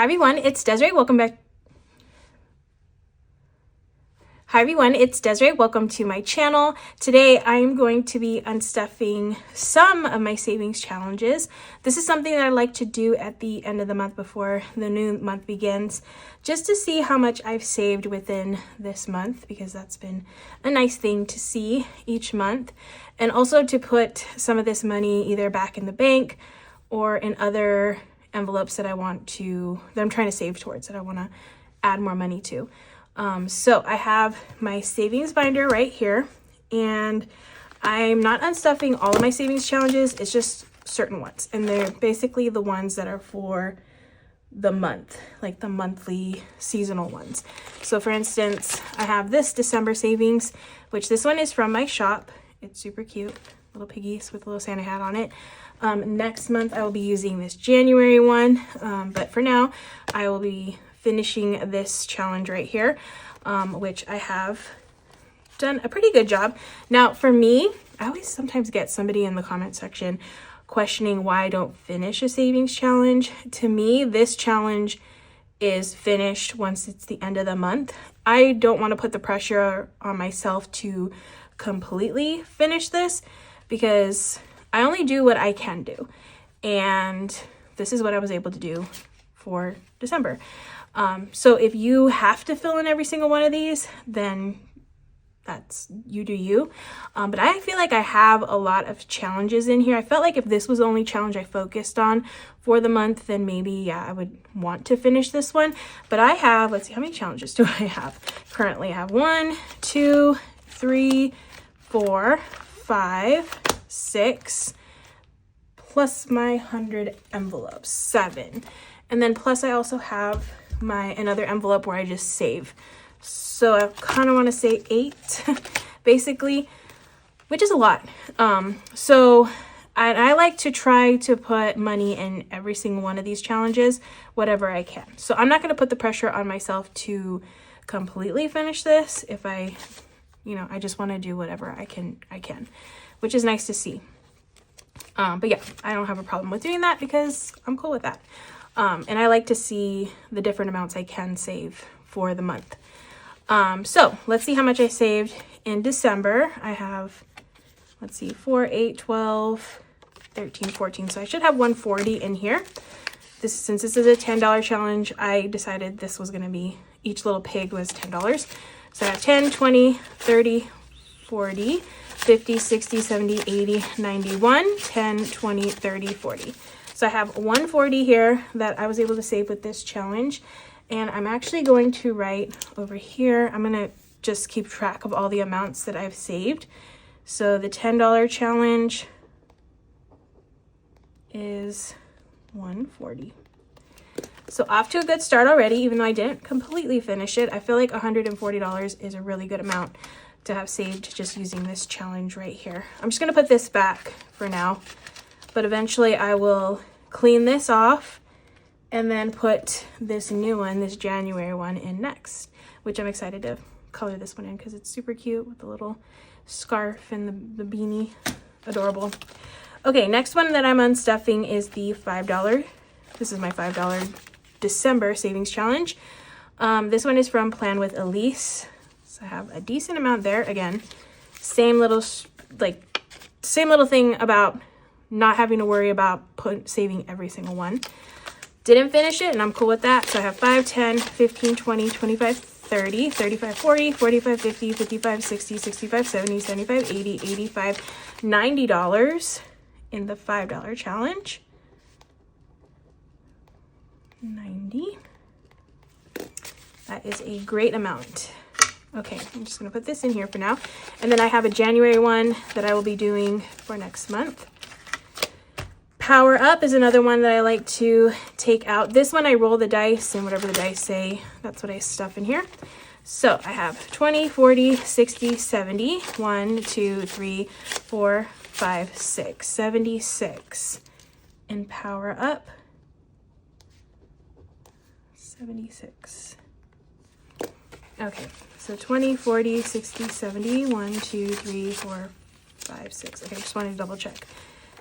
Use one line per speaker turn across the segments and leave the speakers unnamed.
Hi everyone, it's Desiree. Welcome back. Hi everyone, it's Desiree. Welcome to my channel. Today I'm going to be unstuffing some of my savings challenges. This is something that I like to do at the end of the month before the new month begins, just to see how much I've saved within this month, because that's been a nice thing to see each month, and also to put some of this money either back in the bank or in other envelopes that I'm trying to save towards, that I want to add more money to. So I have my savings binder right here, and I'm not unstuffing all of my savings challenges. It's just certain ones, and they're basically the ones that are for the month, like the monthly seasonal ones. So for instance, I have this December savings, which this one is from my shop. It's super cute, little piggies with a little Santa hat on it. Next month I will be using this January one, but for now I will be finishing this challenge right here, which I have done a pretty good job. Now for me, I always sometimes get somebody in the comment section questioning why I don't finish a savings challenge. To me, this challenge is finished once it's the end of the month. I don't want to put the pressure on myself to completely finish this, because I only do what I can do, and this is what I was able to do for December. So if you have to fill in every single one of these, then that's you do you. But I feel like I have a lot of challenges in here. I felt like if this was the only challenge I focused on for the month, then maybe, yeah, I would want to finish this one. But I have, let's see, how many challenges do I have? Currently I have 1, 2, 3, 4, 5, 6, plus my 100 envelopes, 7. And then plus I also have another envelope where I just save. So I kind of want to say 8 basically, which is a lot. So I like to try to put money in every single one of these challenges, whatever I can. So I'm not going to put the pressure on myself to completely finish this. If I just want to do whatever I can, which is nice to see. But yeah, I don't have a problem with doing that because I'm cool with that. And I like to see the different amounts I can save for the month. So let's see how much I saved in December. I have, let's see, 4, 8, 12, 13, 14. So I should have 140 in here. Since this is a $10 challenge, I decided this was going to be, each little pig was $10. So I have 10, 20, 30, 40, 50, 60, 70, 80, 91, 10, 20, 30, 40. So I have 140 here that I was able to save with this challenge. And I'm actually going to write over here, I'm going to just keep track of all the amounts that I've saved. So the $10 challenge is 140. So off to a good start already, even though I didn't completely finish it. I feel like $140 is a really good amount to have saved just using this challenge right here. I'm just going to put this back for now, but eventually I will clean this off and then put this new one, this January one, in next, which I'm excited to color this one in because it's super cute with the little scarf and the beanie. Adorable. Okay, next one that I'm unstuffing is the $5. This is my $5 December savings challenge. This one is from Plan with Ilysse. So I have a decent amount there. Again, same little thing about not having to worry about saving every single one. Didn't finish it, and I'm cool with that. So I have 5, 10, 15, 20, 25, 30, 35, 40, 45, 50, 55, 60, 65, 70, 75, 80, 85, $90 in the $5 challenge. 90. That is a great amount. Okay, I'm just going to put this in here for now. And then I have a January one that I will be doing for next month. Power Up is another one that I like to take out. This one I roll the dice, and whatever the dice say, that's what I stuff in here. So I have 20, 40, 60, 70, 1, 2, 3, 4, 5, 6, 76 in Power Up. 76. Okay, so 20, 40, 60, 70, 1, 2, 3, 4, 5, 6. Okay, just wanted to double check.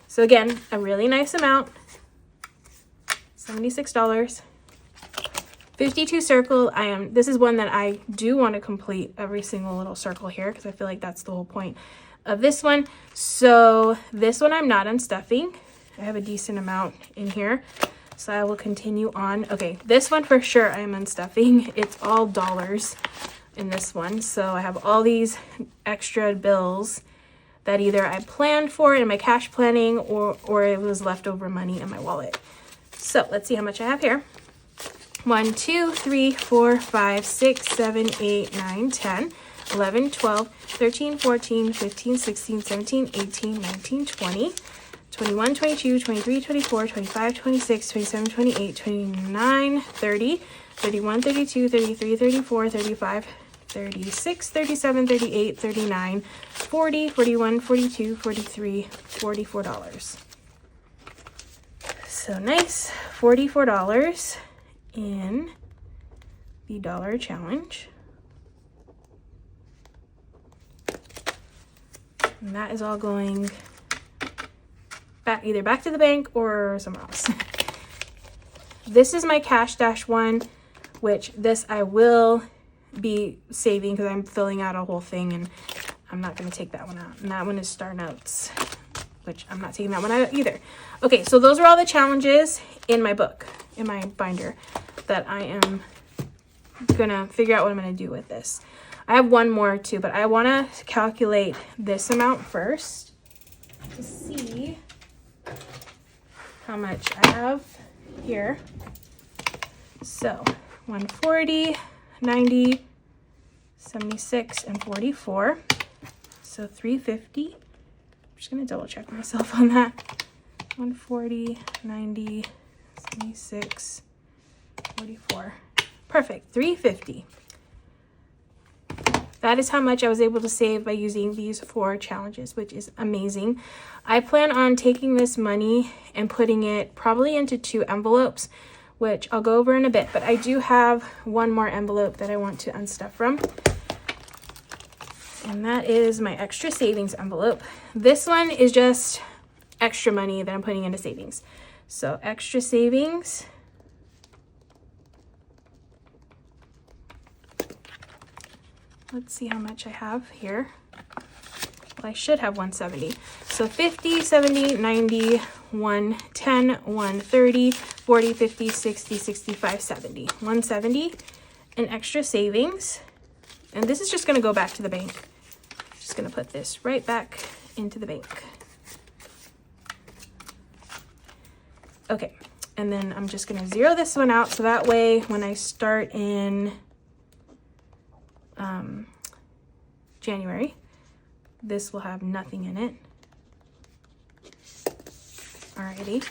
So again, a really nice amount, $76. 52 circle. This is one that I do want to complete every single little circle here because I feel like that's the whole point of this one. So this one I'm not unstuffing. I have a decent amount in here, so I will continue on. Okay, this one for sure I am unstuffing. It's all dollars in this one, so I have all these extra bills that either I planned for in my cash planning or it was leftover money in my wallet. So let's see how much I have here. 1, 2, 3, 4, 5, 6, 7, 8, 9, 10, 11, 12, 13, 14, 15, 16, 17, 18, 19, 20, 21, 22, 23, 24, 25, 26, 27, 28, 29, 30, 31, 32, 33, 34, 35, 36, 37, 38, 39, 40, 41, 42, 43, $44. So nice, $44 in the dollar challenge. And that is all going back, either back to the bank or somewhere else. This is my cash dash one, which this I will be saving because I'm filling out a whole thing and I'm not going to take that one out. And that one is Star Notes, which I'm not taking that one out either. Okay, so those are all the challenges in my book, in my binder, that I am gonna figure out what I'm gonna do with this. I have one more too, but I want to calculate this amount first to see how much I have here. So 140, 90, 76, and 44. So 350. I'm just gonna double check myself on that. 140, 90, 76, 44. Perfect, 350. That is how much I was able to save by using these 4 challenges, which is amazing. I plan on taking this money and putting it probably into 2 envelopes, which I'll go over in a bit, but I do have one more envelope that I want to unstuff from. And that is my extra savings envelope. This one is just extra money that I'm putting into savings. So extra savings. Let's see how much I have here. Well, I should have 170. So 50, 70, 90, 110, 130, 40, 50, 60, 65, 70. 170 in extra savings. And this is just going to go back to the bank. Just going to put this right back into the bank. Okay, and then I'm just going to zero this one out so that way when I start in January, this will have nothing in it. Alrighty.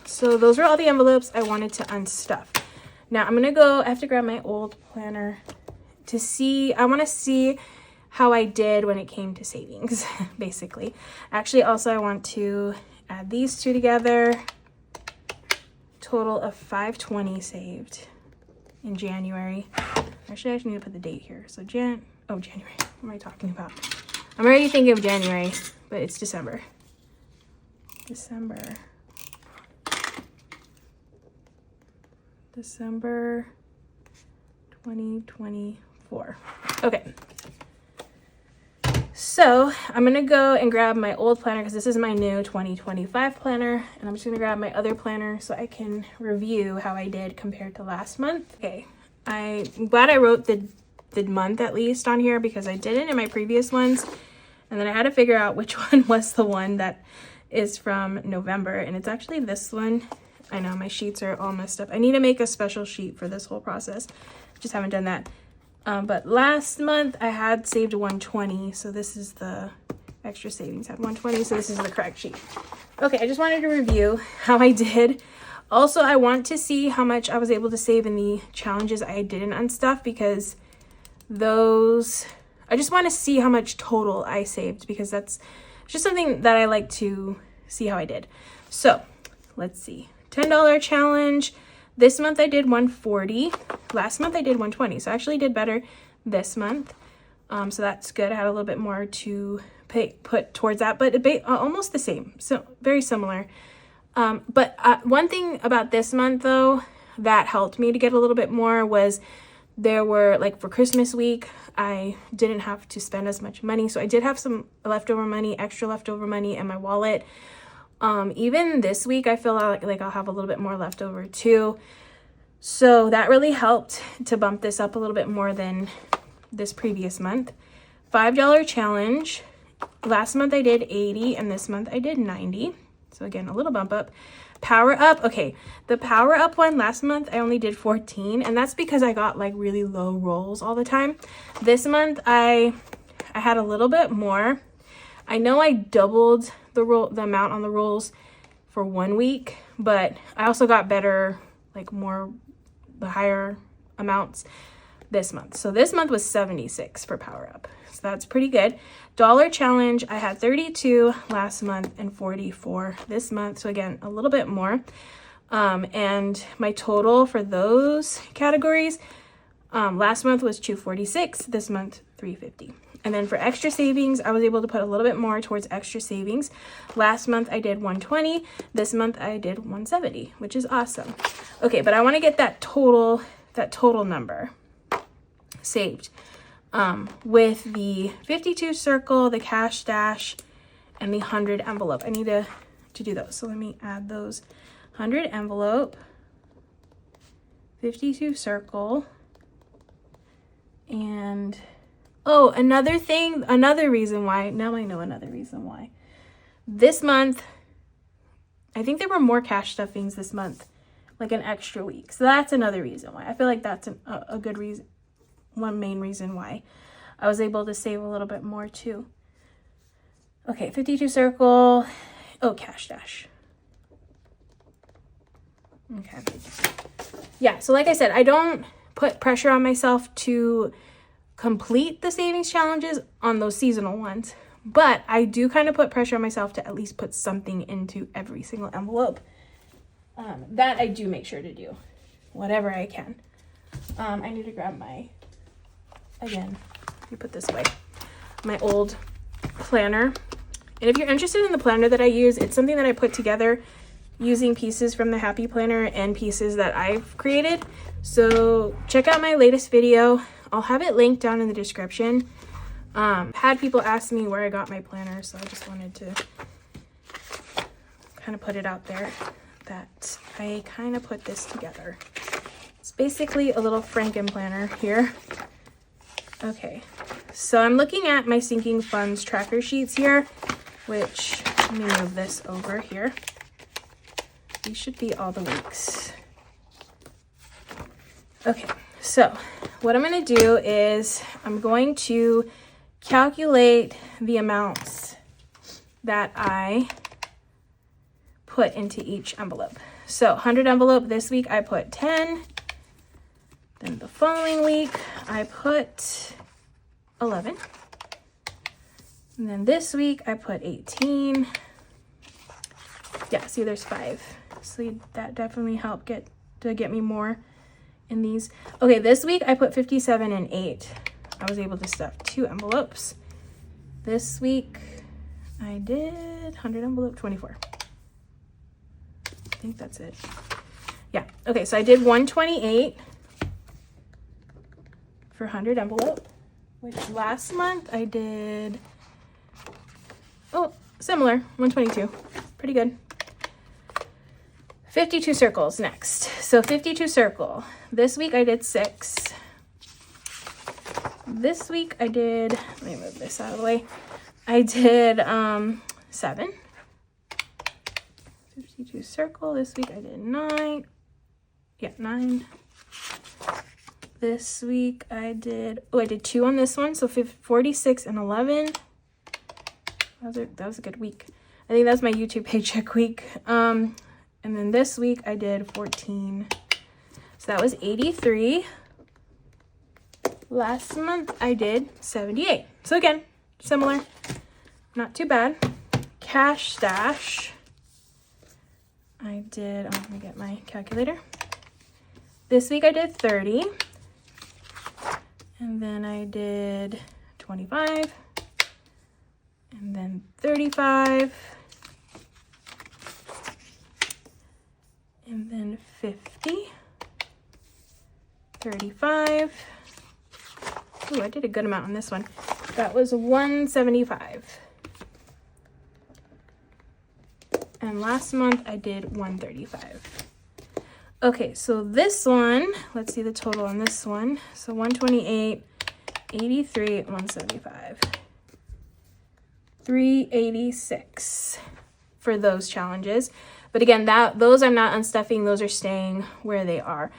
So those are all the envelopes I wanted to unstuff. Now I'm gonna I have to grab my old planner to see, I wanna see how I did when it came to savings, basically. Actually, also I want to add these 2 together. Total of 520 saved in January. Actually, I just need to put the date here. So January. What am I talking about? I'm already thinking of January, but it's December. December 2024. Okay. So I'm gonna go and grab my old planner because this is my new 2025 planner, and I'm just gonna grab my other planner so I can review how I did compared to last month. Okay, I'm glad I wrote the month at least on here because I didn't in my previous ones, and then I had to figure out which one was the one that is from November, and it's actually this one. I know my sheets are all messed up. I need to make a special sheet for this whole process. Just haven't done that. But last month I had saved 120, so this is the extra savings. I had 120, so this is the correct sheet. Okay, I just wanted to review how I did. Also, I want to see how much I was able to save in the challenges I didn't unstuff because those, I just want to see how much total I saved because that's just something that I like to see how I did. So let's see. $10 challenge. This month I did 140. Last month I did 120. So I actually did better this month. So that's good. I had a little bit more to put towards that, but almost the same. So very similar. But one thing about this month though, that helped me to get a little bit more was there were, like, for Christmas week, I didn't have to spend as much money. So I did have some leftover money, extra leftover money in my wallet. Even this week, I feel like I'll have a little bit more leftover too. So that really helped to bump this up a little bit more than this previous month. $5 challenge. Last month I did 80 and this month I did 90. So again, a little bump up. Power up. Okay, the power up one last month I only did 14, and that's because I got like really low rolls all the time. This month I had a little bit more. I know I doubled the amount on the rolls for 1 week, but I also got better, like the higher amounts this month. So this month was 76 for power up. So that's pretty good. Dollar challenge, I had 32 last month and 44 this month. So again, a little bit more. And my total for those categories, last month was 246, this month 350. And then for extra savings, I was able to put a little bit more towards extra savings. Last month I did 120, this month I did 170, which is awesome. Okay, but I want to get that total number saved. With the 52 circle, the cash stash, and the 100 envelope. I need to do those. So let me add those. 100 envelope, 52 circle, and oh, another reason why. Now I know another reason why. This month, I think there were more cash stuffings this month, like an extra week. So that's another reason why. I feel like that's a good reason. One main reason why I was able to save a little bit more too. Okay, 52 circle. Oh, cash dash. Okay. Yeah, so like I said, I don't put pressure on myself to complete the savings challenges on those seasonal ones, but I do kind of put pressure on myself to at least put something into every single envelope. That I do make sure to do, whatever I can. I need to grab again, let me put this away, my old planner. And if you're interested in the planner that I use, it's something that I put together using pieces from the Happy Planner and pieces that I've created. So check out my latest video. I'll have it linked down in the description. Had people ask me where I got my planner, so I just wanted to kind of put it out there that I kind of put this together. It's basically a little Franken planner here. Okay, so I'm looking at my sinking funds tracker sheets here, which, let me move this over here. These should be all the weeks. Okay, so what I'm going to do is I'm going to calculate the amounts that I put into each envelope. So 100 envelope this week I put 10. Then the following week I put 11. And then this week I put 18. Yeah, see there's 5. So that definitely helped get me more in these. Okay, this week I put 57 and 8. I was able to stuff 2 envelopes. This week I did 100 envelope 24. I think that's it. Yeah, okay, so I did 128 for 100 envelope, which last month I did, oh, similar, 122, pretty good. 52 circles next. So 52 circle. This week I did 6. This week I did, let me move this out of the way. I did 7. 52 circle. This week I did 9. Yeah, 9. This week I did 2 on this one. So 46 and 11. That was a good week. I think that's my YouTube paycheck week. And then this week I did 14. So that was 83. Last month I did 78. So again, similar, not too bad. Cash stash. I did, let me get my calculator. This week I did 30. And then I did 25. And then 35. And then 50. 35. Ooh, I did a good amount on this one. That was 175. And last month I did 135. Okay, so this one, let's see the total on this one. So 128, 83, 175. 386 for those challenges. But again, those are not unstuffing, those are staying where they are.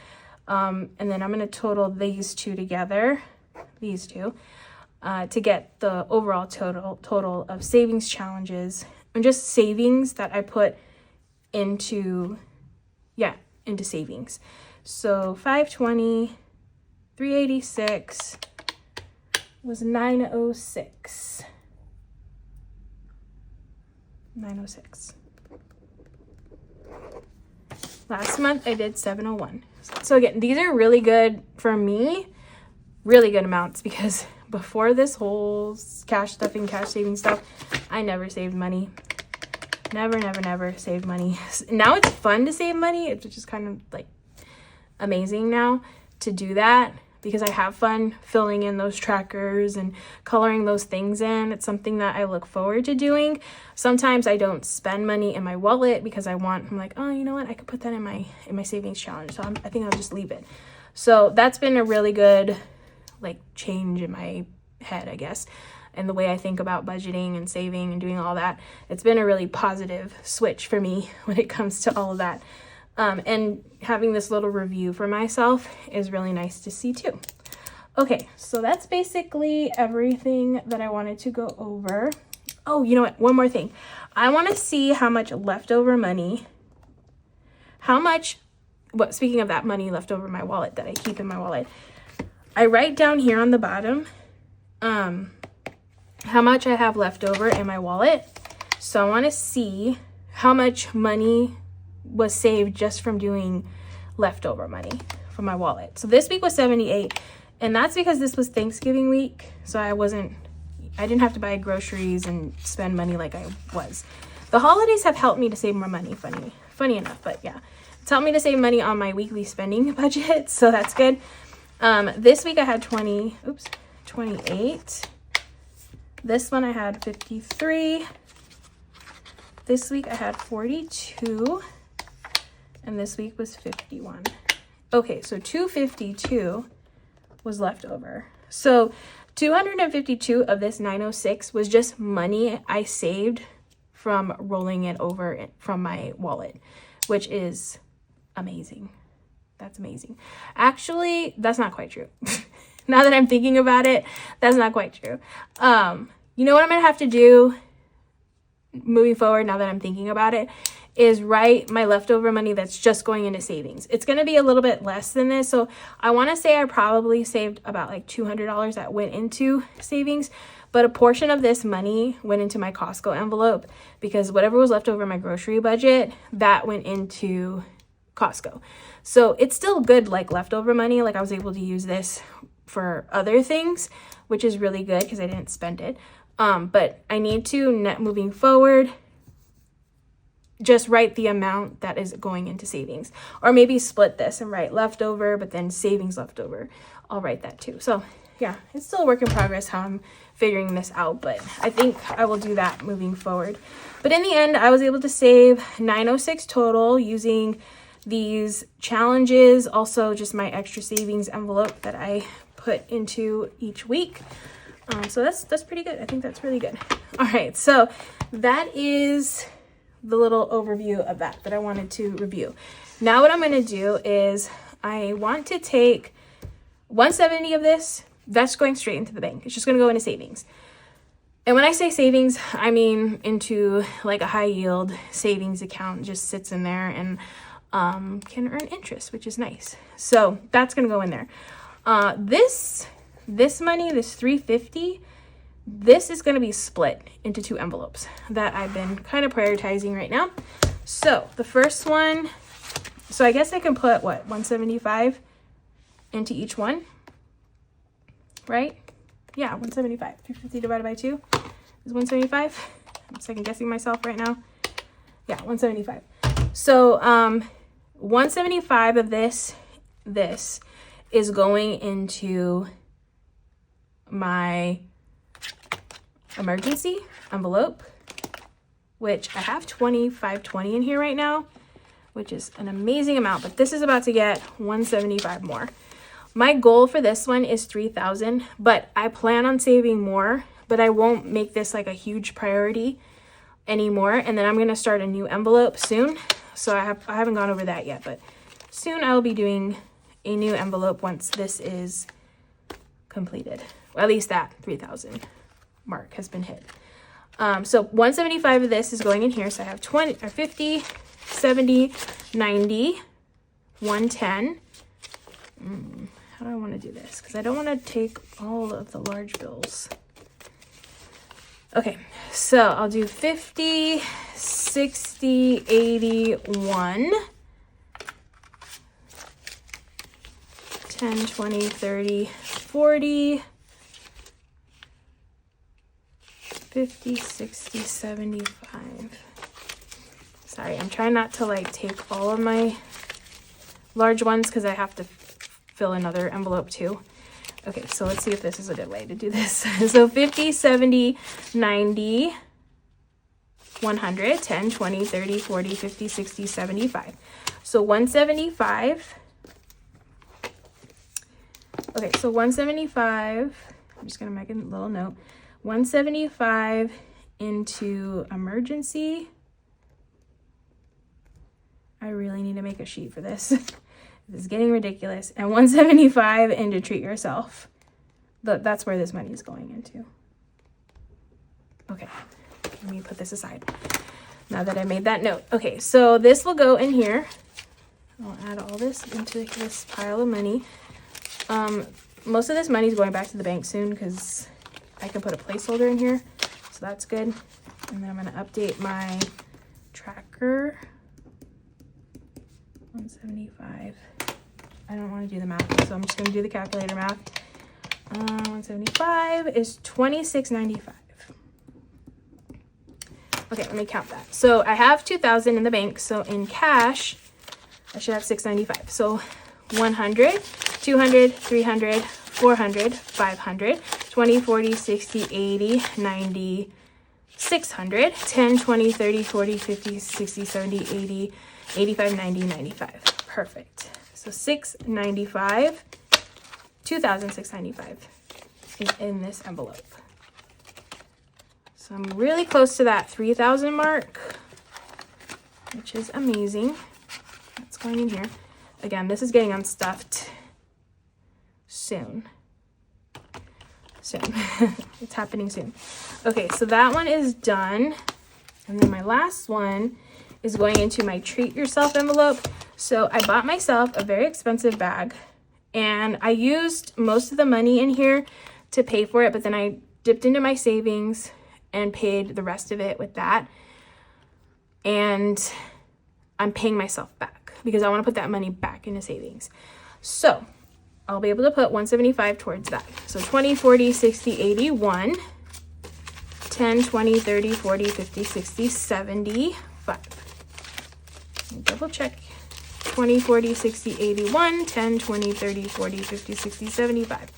And then I'm gonna total these two together, these two, to get the overall total of savings challenges and just savings that I put into, into savings. So 520, 386 was 906. 906. Last month I did 701. So again, these are really good for me, really good amounts, because before this whole cash stuffing, cash saving stuff, I never saved money. Never saved money. Now it's fun to save money. It's just kind of like amazing now to do that, because I have fun filling in those trackers and coloring those things in. It's something that I look forward to doing. Sometimes I don't spend money in my wallet because I'm like, oh, you know what? I could put that in my savings challenge. So I think I'll just leave it. So that's been a really good like change in my head, I guess, and the way I think about budgeting and saving and doing all that. It's been a really positive switch for me when it comes to all of that. And having this little review for myself is really nice to see too. Okay, so that's basically everything that I wanted to go over. Oh, you know what? One more thing. I want to see how much leftover money, speaking of that money left over my wallet that I keep in my wallet, I write down here on the bottom how much I have left over in my wallet. So I want to see how much money was saved just from doing leftover money from my wallet. So this week was 78, and that's because this was Thanksgiving week, so I didn't have to buy groceries and spend money like I was. The holidays have helped me to save more money, funny enough, but yeah, it's helped me to save money on my weekly spending budget, so that's good. This week I had 28. This one I had 53. This week I had 42. And this week was 51. Okay, so 252 was left over. So 252 of this 906 was just money I saved from rolling it over from my wallet, which is amazing. That's amazing. Actually, that's not quite true. Now that I'm thinking about it, that's not quite true. You know what I'm gonna have to do moving forward, now that I'm thinking about it, is write my leftover money that's just going into savings. It's going to be a little bit less than this. So I want to say I probably saved about like $200 that went into savings, but a portion of this money went into my Costco envelope, because whatever was left over my grocery budget, that went into Costco. So it's still good, like leftover money. Like I was able to use this for other things, which is really good because I didn't spend it. But I need to, moving forward, just write the amount that is going into savings, or maybe split this and write leftover, but then savings leftover. I'll write that too. So yeah, it's still a work in progress how I'm figuring this out, but I think I will do that moving forward. But in the end, I was able to save 906 total using these challenges, also just my extra savings envelope that I put into each week. So that's pretty good. I think that's really good. All right, so that is the little overview of that I wanted to review. Now what I'm going to do is I want to take 170 of this. That's going straight into the bank. It's just going to go into savings. And when I say savings, I mean into like a high yield savings account. It just sits in there and can earn interest, which is nice. So that's going to go in there. This money, this 350, this is going to be split into two envelopes that I've been kind of prioritizing right now. So the first one, so I guess I can put 175 into each one, right? Yeah, 175. 350 divided by 2 is 175. I'm second guessing myself right now. Yeah, 175. So 175 of this is going into my emergency envelope, which I have 2520 in here right now, which is an amazing amount, but this is about to get 175 more. My goal for this one is 3,000, but I plan on saving more, but I won't make this like a huge priority anymore. And then I'm going to start a new envelope soon. So I haven't gone over that yet, but soon I'll be doing a new envelope once this is completed. Well, at least that 3,000 mark has been hit. So 175 of this is going in here. So I have 20 or 50, 70, 90, 110. How do I want to do this? Because I don't want to take all of the large bills. Okay, so I'll do 50, 60, 81, 10, 20, 30, 40, 50, 60, 75. Sorry, I'm trying not to like take all of my large ones because I have to fill another envelope too. Okay, so let's see if this is a good way to do this. So 50, 70, 90, 100, 10, 20, 30, 40, 50, 60, 75. So 175. Okay, so 175, I'm just gonna make a little note. 175 into emergency. I really need to make a sheet for this. This is getting ridiculous. And 175 into treat yourself. That's where this money is going into. Okay, let me put this aside now that I made that note. Okay, so this will go in here. I'll add all this into this pile of money. Most of this money is going back to the bank soon because I can put a placeholder in here. So that's good. And then I'm going to update my tracker. 175. I don't want to do the math, so I'm just going to do the calculator math. 175 is 26.95. Okay, let me count that. So I have 2,000 in the bank. So in cash, I should have 695. So 100, 200, 300, 400, 500, 20, 40, 60, 80, 90, 600, 10, 20, 30, 40, 50, 60, 70, 80, 85, 90, 95. Perfect. So 695, 2,695 is in this envelope. So I'm really close to that 3,000 mark, which is amazing. That's going in here. Again, this is getting unstuffed soon. It's happening soon. Okay, so that one is done. And then my last one is going into my treat yourself envelope. So I bought myself a very expensive bag and I used most of the money in here to pay for it, but then I dipped into my savings and paid the rest of it with that. And I'm paying myself back because I want to put that money back into savings. So I'll be able to put 175 towards that. So 20, 40, 60, 81, 10, 20, 30, 40, 50, 60, 75. Double check. 20, 40, 60, 81, 10, 20, 30, 40, 50, 60, 75.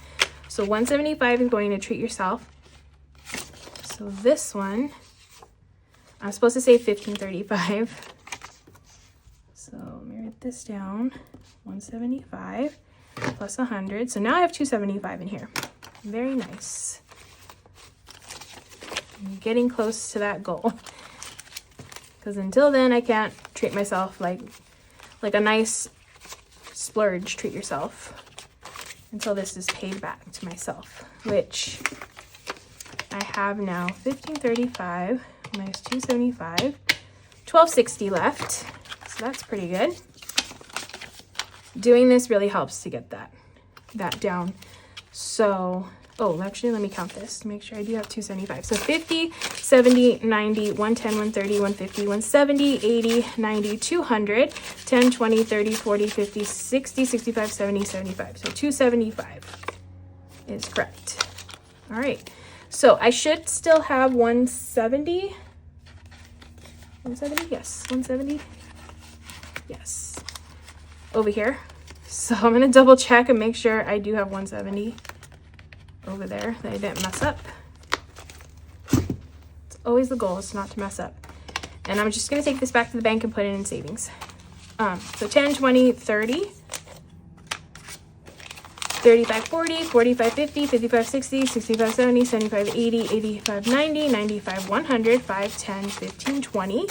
So 175 is going to treat yourself. So this one, I'm supposed to say 1535. So let me write this down. 175 plus 100. So now I have 275 in here. Very nice. I'm getting close to that goal. Because until then, I can't treat myself like a nice splurge, treat yourself, until this is paid back to myself, which I have now 1535 minus 275, 1260 left. So that's pretty good. Doing this really helps to get that down. So, oh, actually, let me count this to make sure I do have 275. So 50, 70, 90, 110, 130, 150, 170, 80, 90, 200, 10, 20, 30, 40, 50, 60, 65, 70, 75. So 275 is correct. All right. So I should still have 170. 170? Yes. 170? Yes. Over here. So I'm going to double check and make sure I do have 170 over there, that I didn't mess up. It's always the goal, is not to mess up. And I'm just going to take this back to the bank and put it in savings. So 10, 20, 30, 35, 40, 45, 50, 55, 60, 65, 70, 75, 80, 85, 90, 95, 100, 5, 10, 15, 20.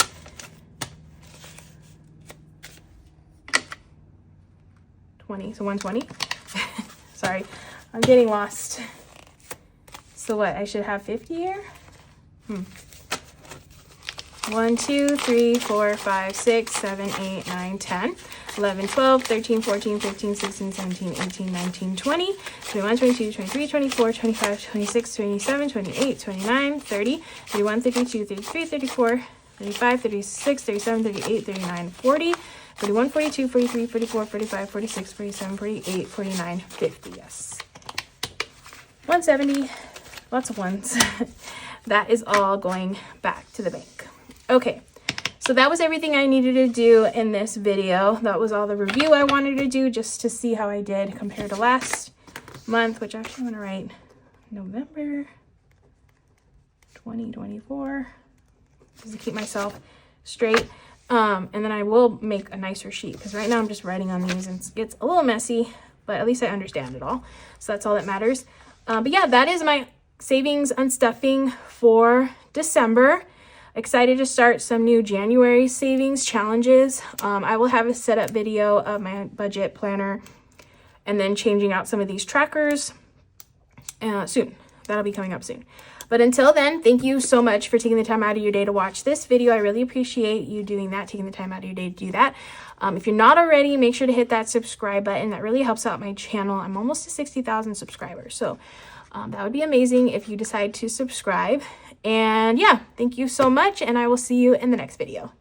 20, so 120. Sorry, I'm getting lost. So what, I should have 50 here? 1, 2, 3, 4, 5, 6, 7, 8, 9, 10, 11, 12, 13, 14, 15, 16, 17, 18, 19, 20, 21, 22, 23, 24, 25, 26, 27, 28, 29, 30, 31, 32, 33, 34, 35, 36, 37, 38, 39, 40, 41, 42, 43, 44, 45, 46, 47, 48, 49, 50, yes. 170, lots of ones. That is all going back to the bank. Okay, so that was everything I needed to do in this video. That was all the review I wanted to do, just to see how I did compared to last month, which actually I'm gonna write November 2024, just to keep myself straight. And then I will make a nicer sheet, because right now I'm just writing on these and it's a little messy, but at least I understand it all. So that's all that matters. But yeah, that is my savings unstuffing for December. Excited to start some new January savings challenges. I will have a setup video of my budget planner and then changing out some of these trackers soon. That'll be coming up soon. But until then, thank you so much for taking the time out of your day to watch this video. I really appreciate you doing that, taking the time out of your day to do that. If you're not already, make sure to hit that subscribe button. That really helps out my channel. I'm almost to 60,000 subscribers. So that would be amazing if you decide to subscribe. And yeah, thank you so much, and I will see you in the next video.